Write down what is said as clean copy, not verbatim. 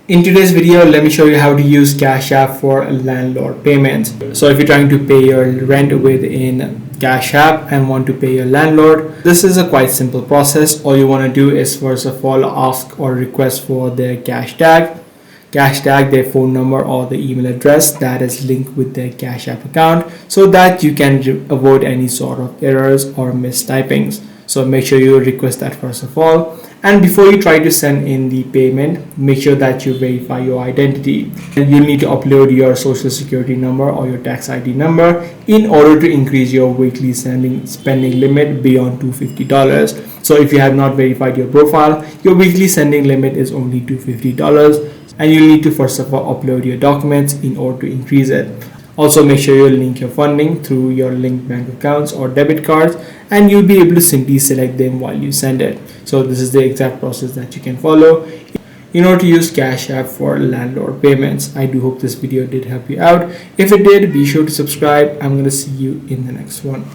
In today's video, let me show you how to use Cash App for landlord payments. So if you're trying to pay your rent within Cash App and want to pay your landlord, this is a quite simple process. All you want to do is first of all ask or request for their cash tag, their phone number or the email address that is linked with their Cash App account, so that you can avoid any sort of errors or mistypings. So make sure you request that first of all. And before you try to send in the payment, make sure that you verify your identity. And you'll need to upload your social security number or your tax ID number in order to increase your weekly spending limit beyond $250. So if you have not verified your profile, your weekly sending limit is only $250. And you'll need to first of all upload your documents in order to increase it. Also, make sure you link your funding through your linked bank accounts or debit cards, and you'll be able to simply select them while you send it. So this is the exact process that you can follow in order to use Cash App for landlord payments. I do hope this video did help you out. If it did, be sure to subscribe. I'm going to see you in the next one.